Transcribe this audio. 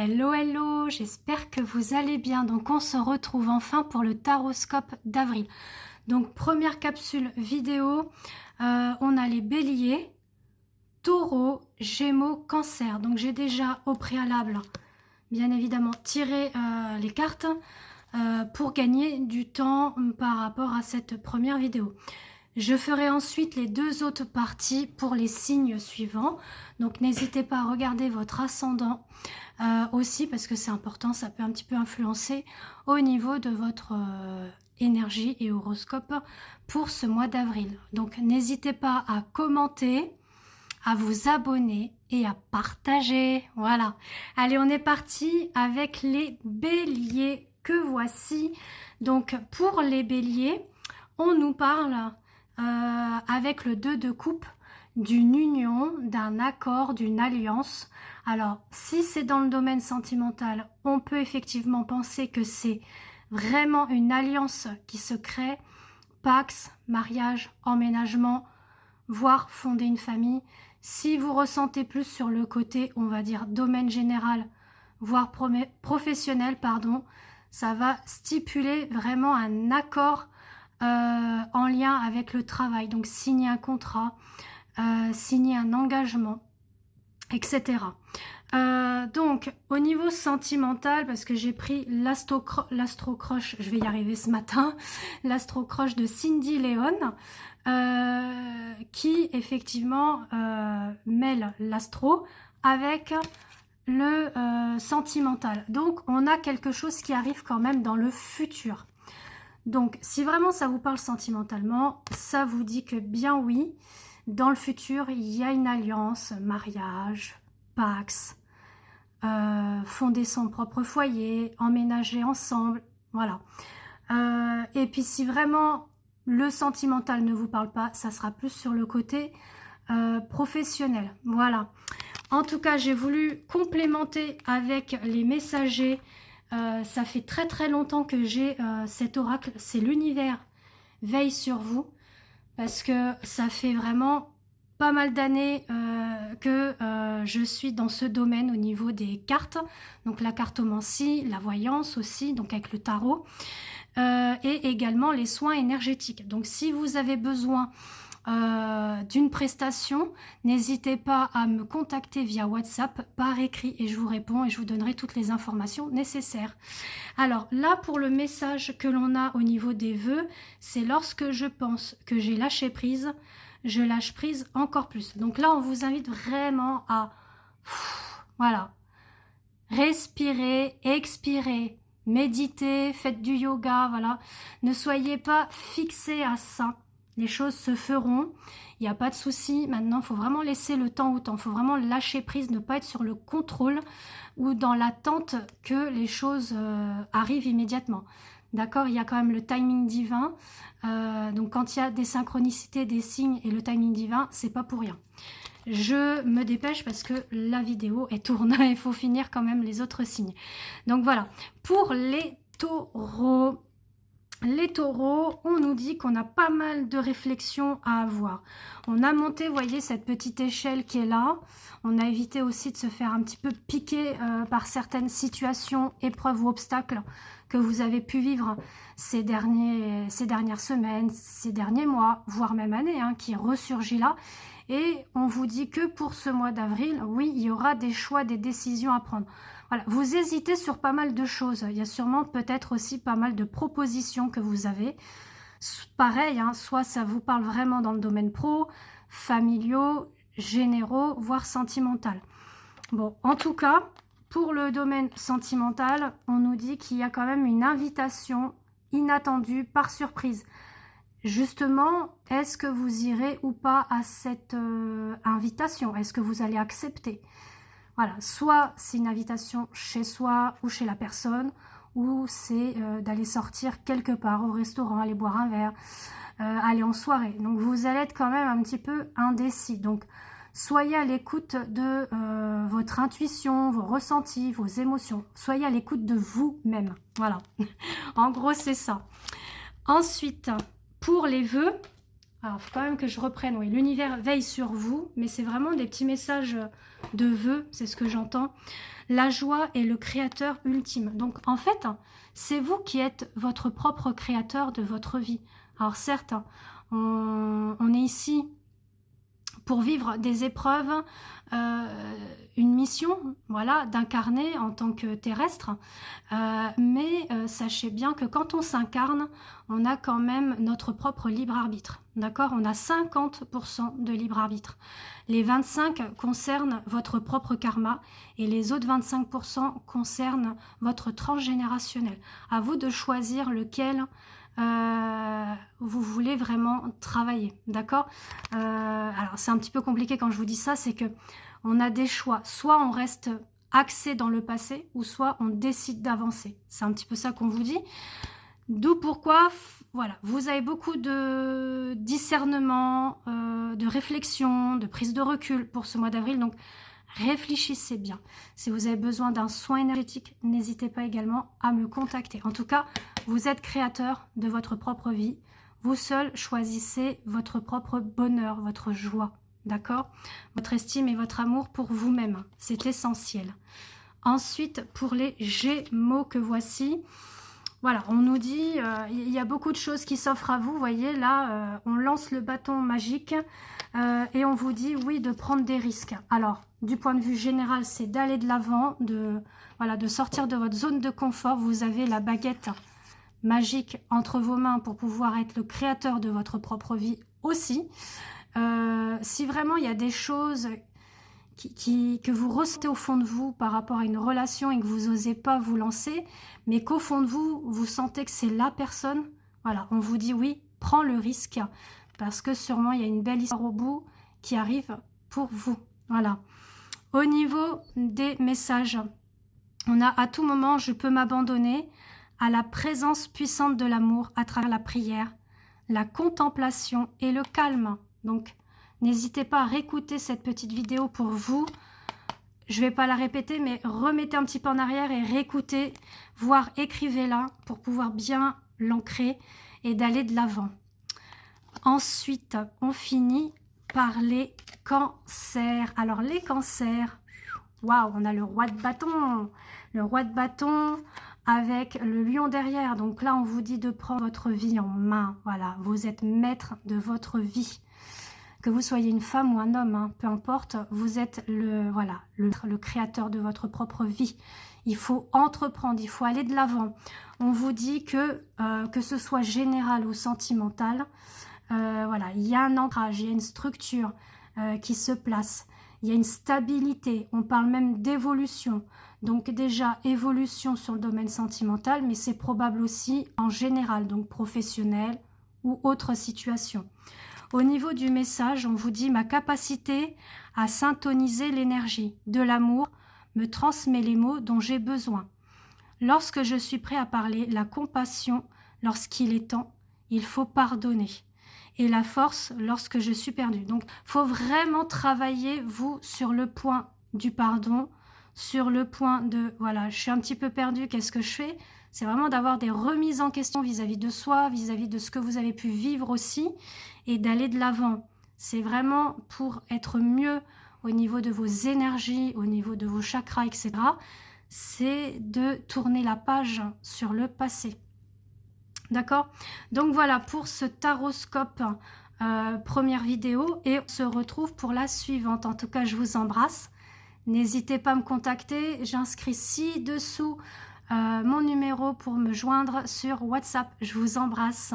Hello, hello, j'espère que vous allez bien. Donc on se retrouve enfin pour le taroscope d'avril. Donc première capsule vidéo, on a les béliers, taureaux, gémeaux, cancer. Donc j'ai déjà au préalable, bien évidemment, tiré les cartes pour gagner du temps par rapport à cette première vidéo. Je ferai ensuite les deux autres parties pour les signes suivants. Donc n'hésitez pas à regarder votre ascendant aussi parce que c'est important, ça peut un petit peu influencer au niveau de votre énergie et horoscope pour ce mois d'avril. Donc n'hésitez pas à commenter, à vous abonner et à partager. Voilà. Allez, on est parti avec les béliers que voici. Donc pour les béliers, on nous parle avec le 2 de coupe d'une union, d'un accord, d'une alliance. Alors, si c'est dans le domaine sentimental, on peut effectivement penser que c'est vraiment une alliance qui se crée, pax, mariage, emménagement, voire fonder une famille. Si vous ressentez plus sur le côté, on va dire, domaine général, voire professionnel, pardon, ça va stipuler vraiment un accord en lien avec le travail. Donc, signer un contrat, signer un engagement, etc. Donc au niveau sentimental, parce que j'ai pris l'astrocroche, je vais y arriver ce matin, l'astrocroche de Cindy Léon, qui effectivement mêle l'astro avec le sentimental. Donc on a quelque chose qui arrive quand même dans le futur. Donc si vraiment ça vous parle sentimentalement, ça vous dit que bien oui, dans le futur, il y a une alliance, mariage, pax, fonder son propre foyer, emménager ensemble, voilà. Et puis si vraiment le sentimental ne vous parle pas, ça sera plus sur le côté professionnel, voilà. En tout cas, j'ai voulu complémenter avec les messagers. Ça fait très longtemps que j'ai cet oracle, c'est l'univers veille sur vous. Parce que ça fait vraiment pas mal d'années que je suis dans ce domaine au niveau des cartes. Donc la cartomancie, la voyance aussi, donc avec le tarot. Et également les soins énergétiques. Donc si vous avez besoin d'une prestation, n'hésitez pas à me contacter via WhatsApp par écrit et je vous réponds et je vous donnerai toutes les informations nécessaires. Alors là, pour le message que l'on a au niveau des vœux, c'est lorsque je pense que j'ai lâché prise, je lâche prise encore plus. Donc là, on vous invite vraiment à voilà, respirer, expirer, méditer, faites du yoga, voilà. Ne soyez pas fixés à ça. Les choses se feront, il n'y a pas de souci. Maintenant, il faut vraiment laisser le temps au temps. Il faut vraiment lâcher prise, ne pas être sur le contrôle ou dans l'attente que les choses arrivent immédiatement. D'accord? Il y a quand même le timing divin. Donc, quand il y a des synchronicités, des signes et le timing divin, c'est pas pour rien. Je me dépêche parce que la vidéo est tourne. Il faut finir quand même les autres signes. Donc, voilà. Pour les taureaux... Les taureaux, on nous dit qu'on a pas mal de réflexions à avoir. On a monté, vous voyez, cette petite échelle qui est là. On a évité aussi de se faire un petit peu piquer par certaines situations, épreuves ou obstacles que vous avez pu vivre ces dernières semaines, ces derniers mois, voire même années, hein, qui ressurgit là. Et on vous dit que pour ce mois d'avril, oui, il y aura des choix, des décisions à prendre. Voilà, vous hésitez sur pas mal de choses. Il y a sûrement peut-être aussi pas mal de propositions que vous avez. Pareil, hein, soit ça vous parle vraiment dans le domaine pro, familiaux, généraux, voire sentimental. Bon, en tout cas, pour le domaine sentimental, on nous dit qu'il y a quand même une invitation inattendue par surprise. Justement, est-ce que vous irez ou pas à cette invitation? Est-ce que vous allez accepter? Voilà, soit c'est une invitation chez soi ou chez la personne, ou c'est d'aller sortir quelque part au restaurant, aller boire un verre, aller en soirée. Donc vous allez être quand même un petit peu indécis. Donc soyez à l'écoute de votre intuition, vos ressentis, vos émotions. Soyez à l'écoute de vous-même. Voilà, en gros c'est ça. Ensuite, pour les vœux, Alors, il faut quand même que je reprenne. Oui, l'univers veille sur vous, mais c'est vraiment des petits messages de vœux, c'est ce que j'entends. La joie est le créateur ultime. Donc, en fait, c'est vous qui êtes votre propre créateur de votre vie. Alors, certes, on est ici pour vivre des épreuves, une mission, voilà, d'incarner en tant que terrestre. Mais sachez bien que quand on s'incarne, on a quand même notre propre libre arbitre. D'accord? On a 50% de libre arbitre. Les 25 concernent votre propre karma et les autres 25% concernent votre transgénérationnel. À vous de choisir lequel vous voulez vraiment travailler, d'accord? Alors c'est un petit peu compliqué quand je vous dis ça, c'est que on a des choix, soit on reste axé dans le passé, ou soit on décide d'avancer. C'est un petit peu ça qu'on vous dit. D'où pourquoi, voilà, vous avez beaucoup de discernement, de réflexion, de prise de recul pour ce mois d'avril, donc réfléchissez bien. Si vous avez besoin d'un soin énergétique, n'hésitez pas également à me contacter. En tout cas, vous êtes créateur de votre propre vie. Vous seul choisissez votre propre bonheur, votre joie. D'accord? Votre estime et votre amour pour vous-même. C'est essentiel. Ensuite, pour les Gémeaux que voici, voilà, on nous dit, il y a beaucoup de choses qui s'offrent à vous. Vous voyez, là, on lance le bâton magique et on vous dit, oui, de prendre des risques. Alors, du point de vue général, c'est d'aller de l'avant, voilà, de sortir de votre zone de confort. Vous avez la baguette magique entre vos mains pour pouvoir être le créateur de votre propre vie aussi. Si vraiment il y a des choses que vous ressentez au fond de vous par rapport à une relation et que vous n'osez pas vous lancer, mais qu'au fond de vous, vous sentez que c'est la personne, voilà, on vous dit oui, prends le risque, parce que sûrement il y a une belle histoire au bout qui arrive pour vous. Voilà. Au niveau des messages, on a à tout moment, je peux m'abandonner à la présence puissante de l'amour à travers la prière, la contemplation et le calme. Donc, n'hésitez pas à réécouter cette petite vidéo pour vous. Je ne vais pas la répéter, mais remettez un petit peu en arrière et réécoutez, voire écrivez-la pour pouvoir bien l'ancrer et d'aller de l'avant. Ensuite, on finit par les cancers. Alors, les cancers, waouh, on a le roi de bâton. Le roi de bâton avec le lion derrière. Donc là, on vous dit de prendre votre vie en main. Voilà, vous êtes maître de votre vie. Que vous soyez une femme ou un homme, hein, peu importe, vous êtes le créateur de votre propre vie. Il faut entreprendre, il faut aller de l'avant. On vous dit que ce soit général ou sentimental, voilà, il y a un ancrage, il y a une structure qui se place, il y a une stabilité, on parle même d'évolution. Donc déjà, évolution sur le domaine sentimental, mais c'est probable aussi en général, donc professionnel ou autre situation. Au niveau du message, on vous dit « Ma capacité à syntoniser l'énergie de l'amour me transmet les mots dont j'ai besoin. Lorsque je suis prêt à parler, la compassion, lorsqu'il est temps, il faut pardonner. Et la force, lorsque je suis perdu. » Donc, il faut vraiment travailler, vous, sur le point du pardon, sur le point de « Voilà, je suis un petit peu perdu, qu'est-ce que je fais ?» C'est vraiment d'avoir des remises en question vis-à-vis de soi, vis-à-vis de ce que vous avez pu vivre aussi, et d'aller de l'avant. C'est vraiment pour être mieux au niveau de vos énergies, au niveau de vos chakras, etc. C'est de tourner la page sur le passé. D'accord? Donc voilà pour ce taroscope première vidéo, et on se retrouve pour la suivante. En tout cas, je vous embrasse. N'hésitez pas à me contacter. J'inscris ci-dessous mon numéro pour me joindre sur WhatsApp. Je vous embrasse.